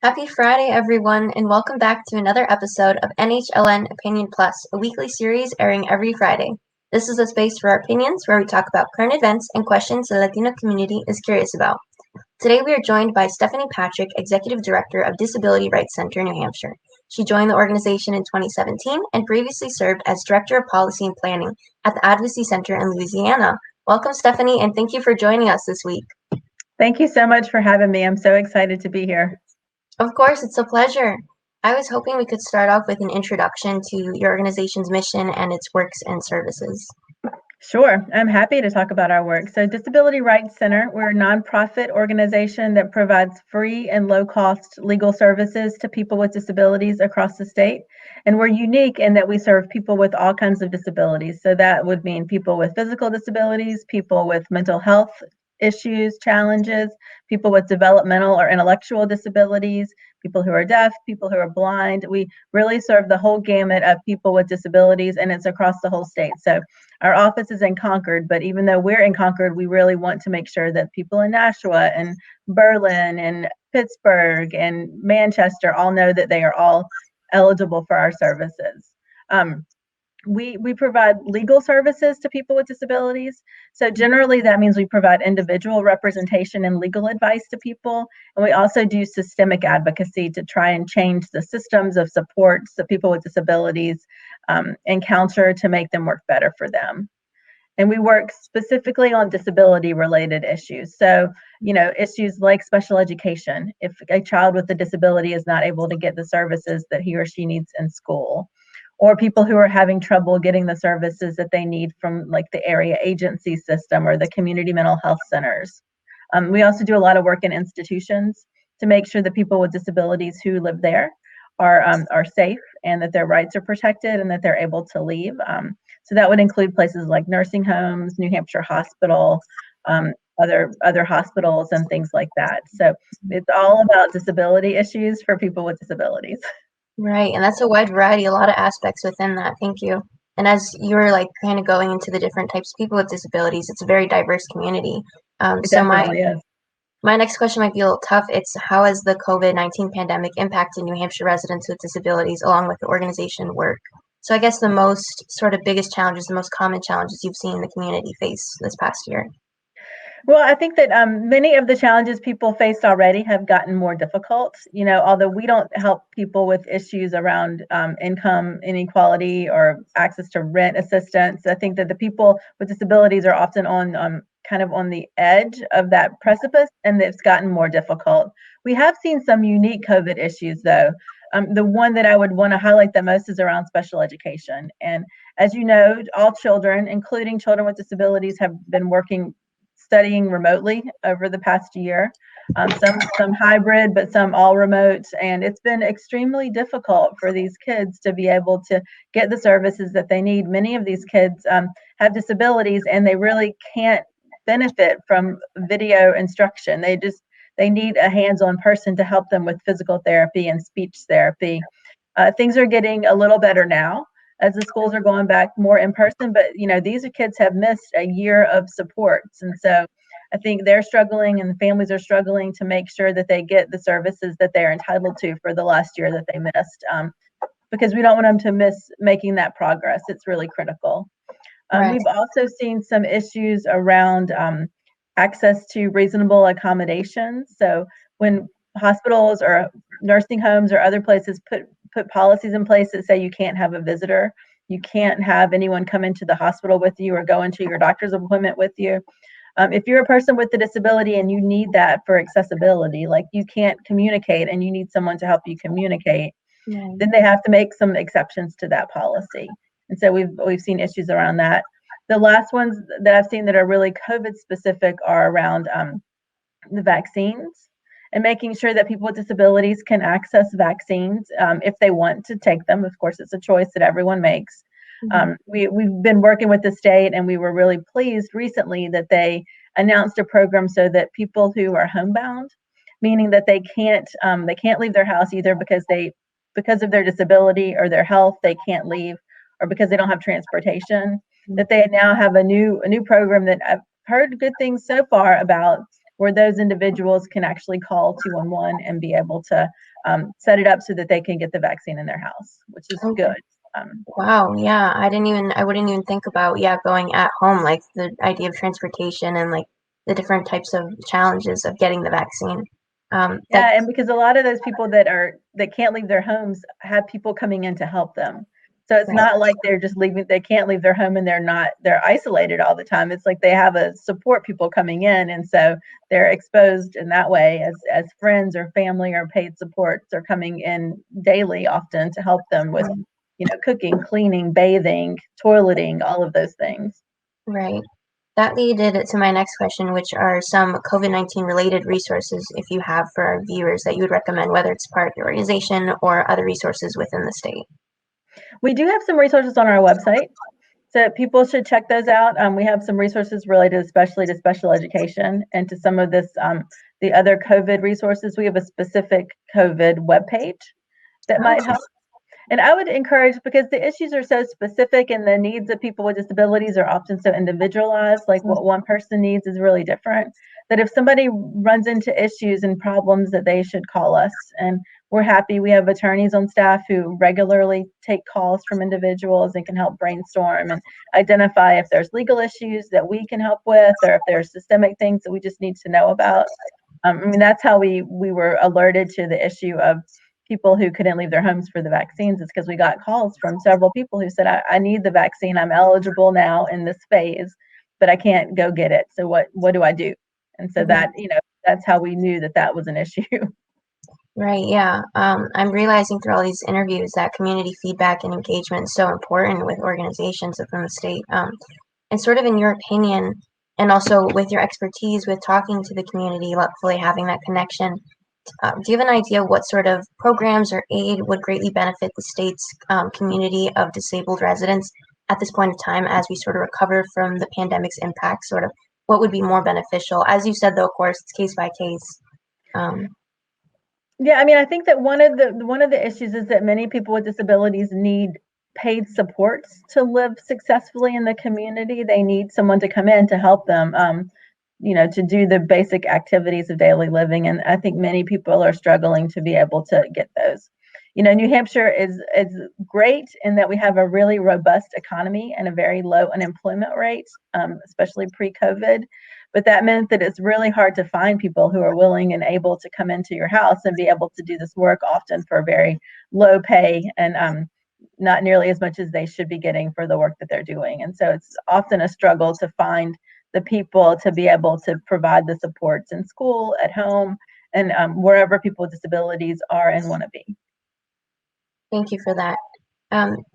Happy Friday, everyone, and welcome back to another episode of NHLN Opinion Plus, a weekly series airing every Friday. This is a space for our opinions where we talk about current events and questions the Latino community is curious about. Today we are joined by Stephanie Patrick, Executive Director of Disability Rights Center, New Hampshire. She joined the organization in 2017 and previously served as Director of Policy and Planning at the Advocacy Center in Louisiana. Welcome, Stephanie, and thank you for joining us this week. Thank you so much for having me. I'm so excited to be here. Of course, it's a pleasure. I was hoping we could start off with an introduction to your organization's mission and its works and services. Sure, I'm happy to talk about our work. So Disability Rights Center, we're a nonprofit organization that provides free and low-cost legal services to people with disabilities across the state. And we're unique in that we serve people with all kinds of disabilities. So that would mean people with physical disabilities, people with mental health issues, challenges, people with developmental or intellectual disabilities, people who are deaf, people who are blind. We really serve the whole gamut of people with disabilities, and it's across the whole state. So our office is in Concord, but even though we're in Concord, we really want to make sure that people in Nashua and Berlin and Pittsburgh and Manchester all know that they are all eligible for our services. We provide legal services to people with disabilities. So generally that means we provide individual representation and legal advice to people. And we also do systemic advocacy to try and change the systems of supports that people with disabilities encounter to make them work better for them. And we work specifically on disability related issues. So, issues like special education, if a child with a disability is not able to get the services that he or she needs in school, or people who are having trouble getting the services that they need from like the area agency system or the community mental health centers. We also do a lot of work in institutions to make sure that people with disabilities who live there are safe and that their rights are protected and that they're able to leave. So that would include places like nursing homes, New Hampshire Hospital, other hospitals and things like that. So it's all about disability issues for people with disabilities. Right, and that's a wide variety, a lot of aspects within that. Thank you. And as you were kind of going into the different types of people with disabilities, it's a very diverse community. It So definitely is. my next question might be a little tough. It's how has the COVID-19 pandemic impacted New Hampshire residents with disabilities along with the organization work? So I guess the most sort of biggest challenges, the most common challenges you've seen the community face this past year. Well, I think that many of the challenges people faced already have gotten more difficult. Although we don't help people with issues around income inequality or access to rent assistance. I think that the people with disabilities are often on kind of on the edge of that precipice, and it's gotten more difficult. We have seen some unique COVID issues, though. The one that I would want to highlight the most is around special education. And as you know, all children, including children with disabilities, have been studying remotely over the past year. Some hybrid, but some all remote. And it's been extremely difficult for these kids to be able to get the services that they need. Many of these kids have disabilities and they really can't benefit from video instruction. They need a hands-on person to help them with physical therapy and speech therapy. Things are getting a little better now as the schools are going back more in person, but these kids have missed a year of supports, and so I think they're struggling and the families are struggling to make sure that they get the services that they're entitled to for the last year that they missed, because we don't want them to miss making that progress. It's really critical. Right. We've also seen some issues around access to reasonable accommodations. So when hospitals or nursing homes or other places put policies in place that say you can't have a visitor, you can't have anyone come into the hospital with you or go into your doctor's appointment with you. If you're a person with a disability and you need that for accessibility, like you can't communicate and you need someone to help you communicate, then they have to make some exceptions to that policy. And so we've seen issues around that. The last ones that I've seen that are really COVID specific are around the vaccines and making sure that people with disabilities can access vaccines if they want to take them. Of course, it's a choice that everyone makes. We've been working with the state, and we were really pleased recently that they announced a program so that people who are homebound, meaning that they can't leave their house either because of their disability or their health, they can't leave, or because they don't have transportation, that they now have a new program that I've heard good things so far about, where those individuals can actually call 211 and be able to set it up so that they can get the vaccine in their house, which is Okay. good. Wow, yeah, I wouldn't even think about, yeah, going at home, like the idea of transportation and like the different types of challenges of getting the vaccine. That Yeah, and because a lot of those people that can't leave their homes have people coming in to help them. So it's Right, not like they're just leaving, they can't leave their home and they're isolated all the time. It's like they have a support people coming in, and so they're exposed in that way as friends or family or paid supports are coming in daily often to help them with, cooking, cleaning, bathing, toileting, all of those things. right. That leaded to my next question, which are some COVID-19 related resources, if you have, for our viewers that you would recommend, whether it's part of the organization or other resources within the state. We do have some resources on our website. So people should check those out. We have some resources related especially to special education and to some of the other COVID resources. We have a specific COVID webpage that might Okay. help. And I would encourage, because the issues are so specific and the needs of people with disabilities are often so individualized, like what one person needs is really different, that if somebody runs into issues and problems that they should call us. And we're happy. We have attorneys on staff who regularly take calls from individuals and can help brainstorm and identify if there's legal issues that we can help with, or if there's systemic things that we just need to know about. That's how we were alerted to the issue of people who couldn't leave their homes for the vaccines. Is because we got calls from several people who said, I need the vaccine. I'm eligible now in this phase, but I can't go get it. So what do I do? And so Mhm. that's how we knew that was an issue. Right, yeah. I'm realizing through all these interviews that community feedback and engagement is so important with organizations within the state. And sort of in your opinion, and also with your expertise with talking to the community, hopefully having that connection, do you have an idea what sort of programs or aid would greatly benefit the state's community of disabled residents at this point in time as we sort of recover from the pandemic's impact? Sort of what would be more beneficial? As you said, though, of course, it's case by case. Um, Yeah, I think that one of the issues is that many people with disabilities need paid supports to live successfully in the community. They need someone to come in to help them, to do the basic activities of daily living. And I think many people are struggling to be able to get those. New Hampshire is great in that we have a really robust economy and a very low unemployment rate, especially pre-COVID. But that meant that it's really hard to find people who are willing and able to come into your house and be able to do this work, often for very low pay and not nearly as much as they should be getting for the work that they're doing. And so it's often a struggle to find the people to be able to provide the supports in school, at home, and wherever people with disabilities are and want to be. Thank you for that.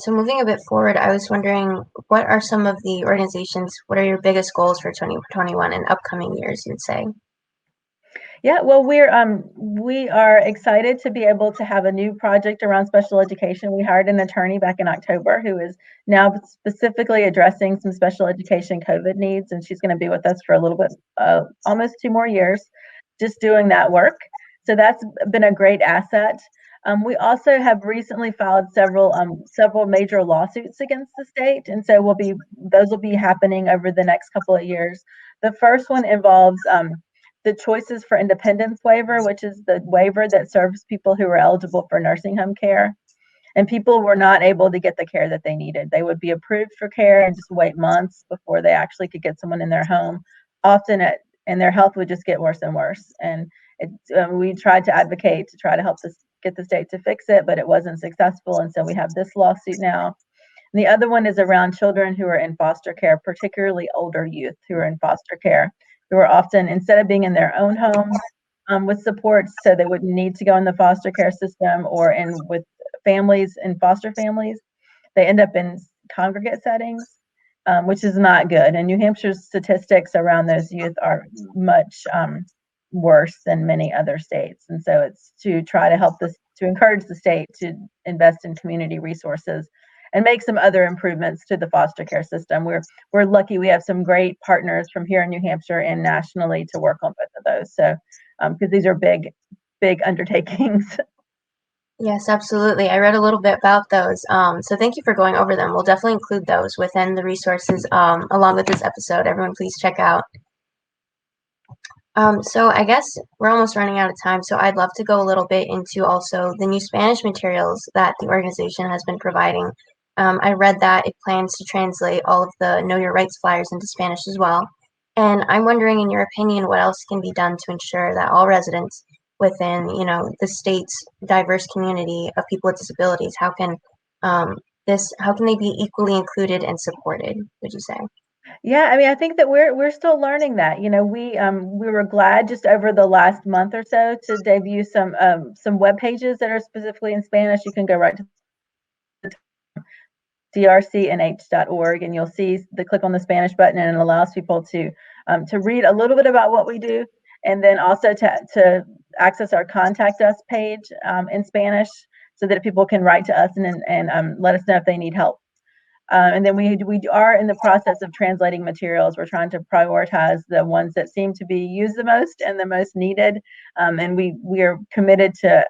So moving a bit forward, I was wondering, what are some of the organizations, what are your biggest goals for 2021 and upcoming years, you'd say? Yeah, well, we are excited to be able to have a new project around special education. We hired an attorney back in October who is now specifically addressing some special education COVID needs, and she's going to be with us for a little bit, almost 2 more years, just doing that work. So that's been a great asset. We also have recently filed several major lawsuits against the state, and so those will be happening over the next couple of years. The first one involves the Choices for Independence waiver, which is the waiver that serves people who are eligible for nursing home care. And people were not able to get the care that they needed. They would be approved for care and just wait months before they actually could get someone in their home. And their health would just get worse and worse. And we tried to advocate to try to help get the state to fix it, but it wasn't successful. And so we have this lawsuit now. And the other one is around children who are in foster care, particularly older youth who are in foster care, who are often, instead of being in their own homes with supports, so they wouldn't need to go in the foster care system or in with families and foster families, they end up in congregate settings, which is not good. And New Hampshire's statistics around those youth are much worse than many other states. And so it's to try to encourage the state to invest in community resources and make some other improvements to the foster care system. We're lucky we have some great partners from here in New Hampshire and nationally to work on both of those. So because these are big undertakings. Yes, absolutely. I read a little bit about those. So thank you for going over them. We'll definitely include those within the resources along with this episode. Everyone, please check out. So I guess we're almost running out of time, so I'd love to go a little bit into also the new Spanish materials that the organization has been providing. I read that it plans to translate all of the Know Your Rights flyers into Spanish as well. And I'm wondering, in your opinion, what else can be done to ensure that all residents within, the state's diverse community of people with disabilities, um, how can they be equally included and supported, would you say? Yeah, I mean, I think that we're still learning that. We were glad just over the last month or so to debut some web pages that are specifically in Spanish. You can go right to drcnh.org and you'll see the click on the Spanish button, and it allows people to read a little bit about what we do, and then also to access our contact us page in Spanish, so that people can write to us and let us know if they need help. And then we are in the process of translating materials. We're trying to prioritize the ones that seem to be used the most and the most needed. And we are committed to,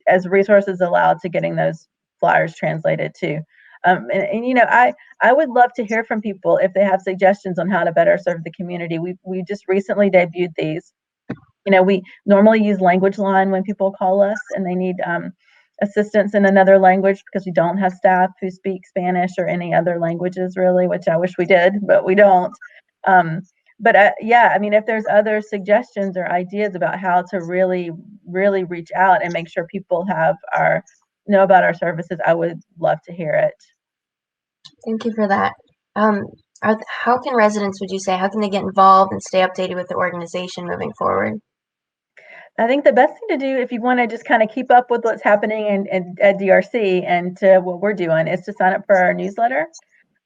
as resources allow, to getting those flyers translated too. I would love to hear from people if they have suggestions on how to better serve the community. We just recently debuted these. We normally use Language Line when people call us and they need assistance in another language, because we don't have staff who speak Spanish or any other languages really, which I wish we did, but we don't. But yeah, I mean, if there's other suggestions or ideas about how to really, really reach out and make sure people know about our services, I would love to hear it. Thank you for that. Um, how can residents, would you say, how can they get involved and stay updated with the organization moving forward? I think the best thing to do if you want to just kind of keep up with what's happening at DRC and to what we're doing is to sign up for our newsletter.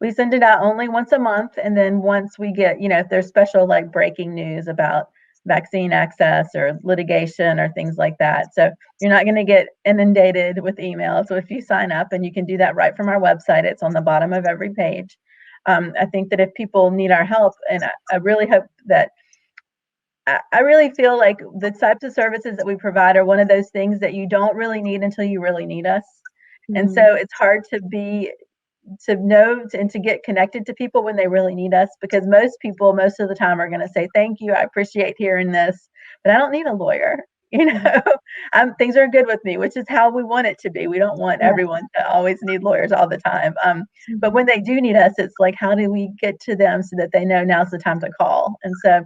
We send it out only once a month, and then once we get, if there's special like breaking news about vaccine access or litigation or things like that. So you're not going to get inundated with emails. So if you sign up, and you can do that right from our website, it's on the bottom of every page. I think that if people need our help, and I really hope that I really feel like the types of services that we provide are one of those things that you don't really need until you really need us. And so it's hard to know and to get connected to people when they really need us, because most people most of the time are going to say, thank you, I appreciate hearing this, but I don't need a lawyer. Things are good with me, which is how we want it to be. We don't want everyone to always need lawyers all the time. But when they do need us, it's like, how do we get to them so that they know now's the time to call? And so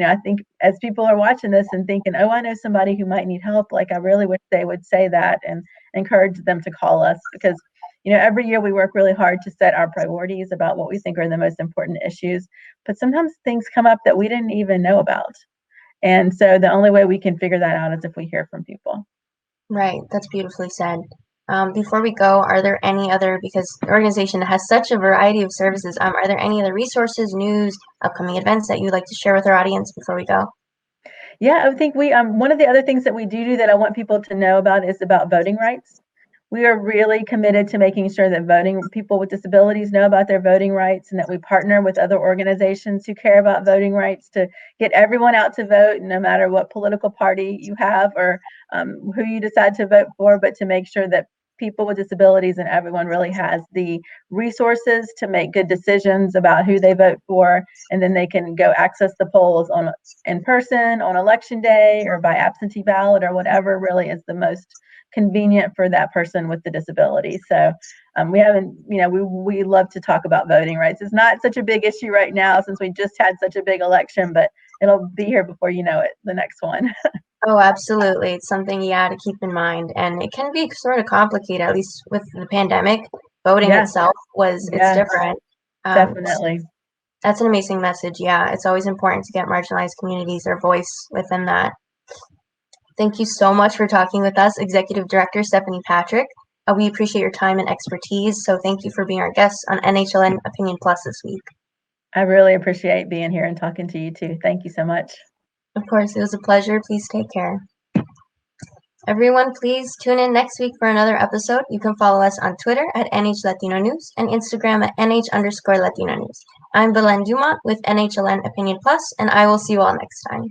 I think as people are watching this and thinking, oh, I know somebody who might need help, like I really wish they would say that and encourage them to call us, because every year we work really hard to set our priorities about what we think are the most important issues, but sometimes things come up that we didn't even know about. And so the only way we can figure that out is if we hear from people. Right, that's beautifully said. Before we go, are there any other, because the organization has such a variety of services, are there any other resources, news, upcoming events that you'd like to share with our audience before we go? Yeah, I think one of the other things that we do that I want people to know about is about voting rights. We are really committed to making sure that people with disabilities know about their voting rights, and that we partner with other organizations who care about voting rights to get everyone out to vote, no matter what political party you have or who you decide to vote for, but to make sure that people with disabilities and everyone really has the resources to make good decisions about who they vote for, and then they can go access the polls in person on election day or by absentee ballot or whatever really is the most convenient for that person with the disability. So we haven't, we love to talk about voting rights. It's not such a big issue right now since we just had such a big election, but it'll be here before you know it, the next one. Oh, absolutely. It's something, to keep in mind. And it can be sort of complicated, at least with the pandemic. Voting Yeah, itself it's yeah, different. definitely. That's an amazing message. Yeah, it's always important to get marginalized communities their voice within that. Thank you so much for talking with us, Executive Director Stephanie Patrick. We appreciate your time and expertise, so thank you for being our guest on NHLN Opinion Plus this week. I really appreciate being here and talking to you too. Thank you so much. Of course, it was a pleasure. Please take care. Everyone, please tune in next week for another episode. You can follow us on Twitter at NH Latino News and Instagram at NH_Latino News. I'm Belen Dumont with NHLN Opinion Plus, and I will see you all next time.